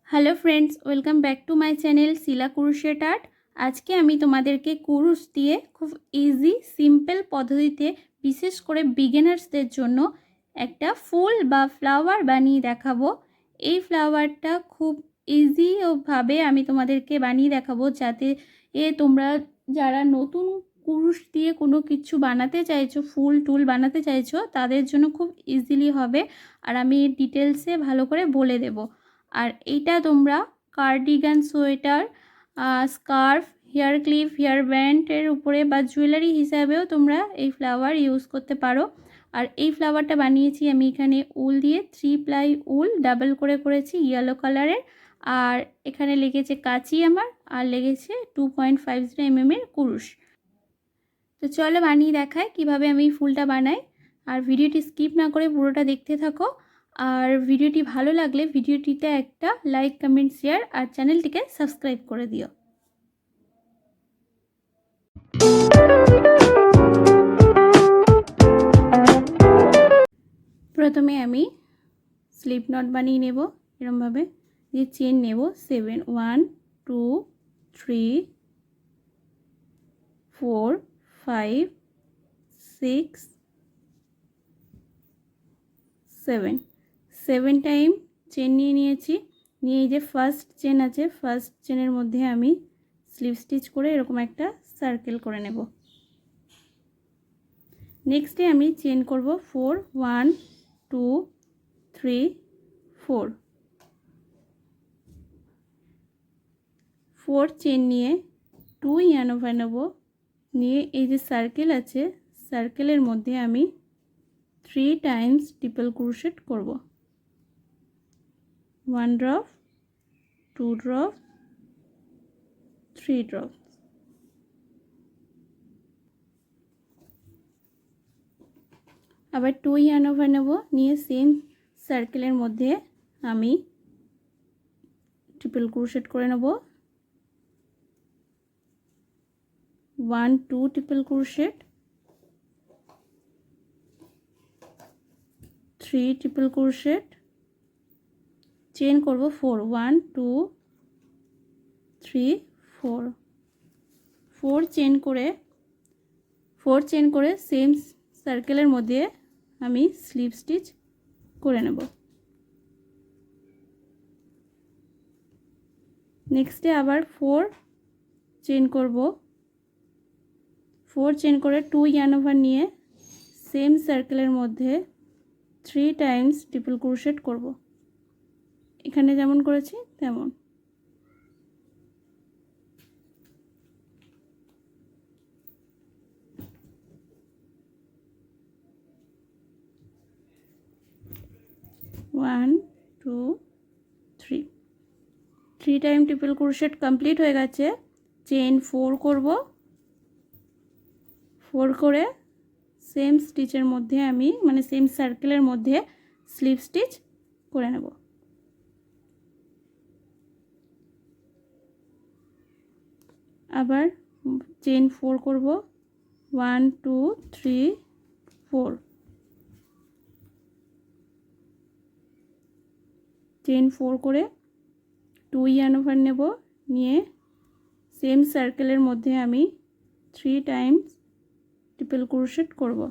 Hello friends welcome back to my channel Shila crochet art. आज के आमी तोमादेरके कुरुश दिए खूब इजी सिम्पल पद्धतिते विशेष करे बिगिनार्सदेर जोन्नो एकटा फुल बा फ्लावर बानिये देखाबो। এই ফ্লাওয়ারটা खूब इजी भावे आमी तोमादेरके बानिये देखाबो जाते तोमरा जारा नतून कुरुश दिए कोनो किछु बानाते चाइछो फुल टुल बानाते चाइछो तादेर जोन्नो खूब इजिली होबे और आमी डिटेल्से भालो करे बोले देबो। और এইটা তোমরা cardigan sweater scarf hair clip hair ব্যান্ডের উপরে বা জুয়েলারি হিসাবেও তোমরা এই ফ্লাওয়ার ইউজ করতে পারো। আর এই ফ্লাওয়ারটা বানিয়েছি আমি এখানে উল দিয়ে 3 প্লাই উল ডাবল করে করেছি ইয়েলো কালারের। আর এখানে লেগেছে কাঁচি আমার আর লেগেছে 2.50 mm এর কুরুশ। তো চলো বানিয়ে দেখাই কিভাবে আমি ফুলটা বানাই। আর ভিডিওটি স্কিপ না করে পুরোটা দেখতে থাকো। আর ভিডিওটি ভালো লাগলে ভিডিওটিতে একটা লাইক কমেন্ট শেয়ার আর চ্যানেলটিকে সাবস্ক্রাইব করে দিও। প্রথমে আমি স্লিপ নট বানিয়ে নেব। এরকম ভাবে যে চেন নেব 7 1 2 3 4 5 6 7 টাইম চেন নিয়ে নিয়েছি। নিয়ে এই যে ফার্স্ট চেন আছে ফার্স্ট চেনের মধ্যে আমি স্লিপ স্টিচ করে এরকম একটা সার্কেল করে নেব। নেক্সটে আমি চেন করব 4 1 2 3 4 চেন নিয়ে 2 ইয়ার্ন ওভার নেব। নিয়ে এই যে সার্কেল আছে সার্কেলের মধ্যে আমি 3 টাইমস ট্রিপল ক্রোশেট করব। 1 ড্রপ 2 ড্রপ 3 ড্রপ। আবার 2 ইয়ার্ন ওভার নেব। নিয়ে সেম সার্কেলের মধ্যে আমি ট্রিপল ক্রোশেট করে নেব। 1 2 triple crochet 3 triple crochet chain করব 4 1 2 3 4 চেন করে সেম সার্কেলের মধ্যে আমি স্লিপ স্টিচ করে নেব। নেক্সটে আবার 4 চেন করব। 4 চেন করে 2 ইয়ার্ন ওভার নিয়ে সেম সার্কেলের মধ্যে 3 টাইমস ট্রিপল ক্রোশেট করব। এখানে যেমন করেছি তেমন। One two three time triple crochet complete হয়ে গেছে। চেন 4 করব। 4 করে সেম স্টিচের মধ্যে আমি মানে সেম সার্কেলের মধ্যে স্লিপ স্টিচ করে নেব। আবার চেন 4 করব 1 2 3 4 চেন 4 করে 2 ইয়ার্ন ওভার নেব। নিয়ে সেম সার্কেলের মধ্যে আমি 3 টাইমস ট্রিপল ক্রোশেট করব।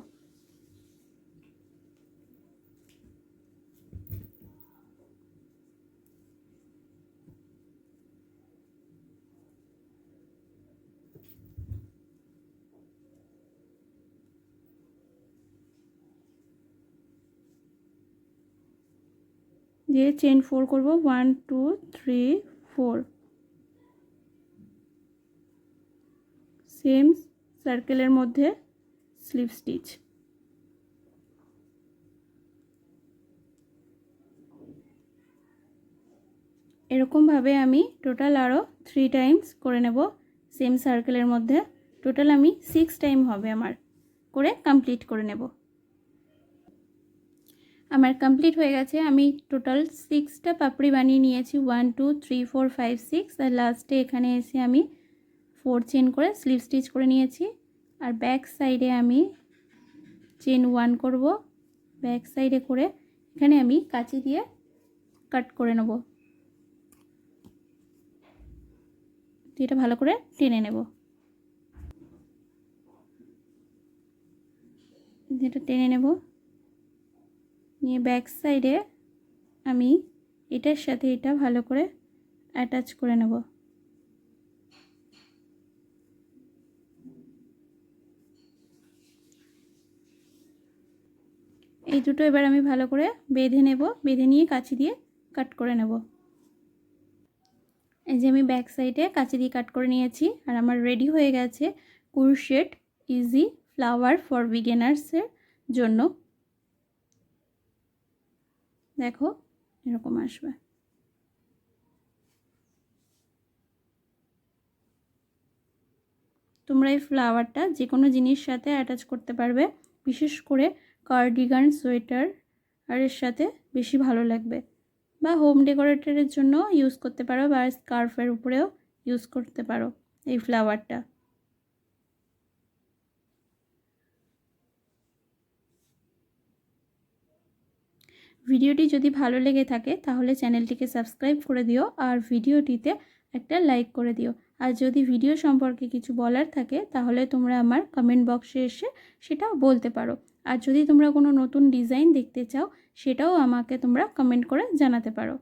দিয়ে চেন 4 করব 1 2 3 4 সেম সার্কেলের মধ্যে স্লিপ স্টিচ। এরকম ভাবে আমি টোটাল আরো 3 টাইমস করে নেব সেম সার্কেলের মধ্যে। টোটাল আমি 6 টাইম হবে আমার করে কমপ্লিট করে নেব। আমার কমপ্লিট হয়ে গেছে। আমি টোটাল 6টা পাপড়ি বানিয়ে নিয়েছি 1 2 3 4 5 6 আর লাস্টে এখানে এসে আমি 4 চেন করে স্লিপ স্টিচ করে নিয়েছি। আর ব্যাক সাইডে আমি চেন 1 করব। ব্যাক সাইডে করে এখানে আমি কাঁচি দিয়ে কাট করে নেব। তো এটা ভালো করে টেনে নেব। এটা টেনে নেব, নিয়ে ব্যাক সাইডে আমি এটার সাথে এটা ভালো করে অ্যাটাচ করে নেব। এই দুটো এবার আমি ভালো করে বেঁধে নেব, বেঁধে নিয়ে কাঁচি দিয়ে কাট করে নেব। এই যে আমি ব্যাক সাইডে কাঁচি দিয়ে কাট করে নিয়েছি, আর আমার রেডি হয়ে গেছে ক্রোশেট ইজি ফ্লাওয়ার ফর বিগিনার্সের জন্য। দেখো এরকম আসবে। তোমরা এই ফ্লাওয়ারটা যে কোনো জিনিস সাথে অ্যাটাচ করতে পারবে, বিশেষ করে কার্ডিগান সোয়েটার আর এর সাথে বেশি ভালো লাগবে, বা হোম ডেকোরেটরের জন্য ইউজ করতে পারো, বা স্কার্ফের উপরেও ইউজ করতে পারো এই ফ্লাওয়ারটা। ভিডিওটি যদি ভালো লেগে থাকে তাহলে চ্যানেলটিকে সাবস্ক্রাইব করে দিও, আর ভিডিওটিতে একটা লাইক করে দিও। আর যদি ভিডিও সম্পর্কে কিছু বলার থাকে তাহলে তোমরা আমার কমেন্ট বক্সে এসে সেটাও বলতে পারো। আর যদি তোমরা কোনো নতুন ডিজাইন দেখতে চাও সেটাও আমাকে তোমরা কমেন্ট করে জানাতে পারো।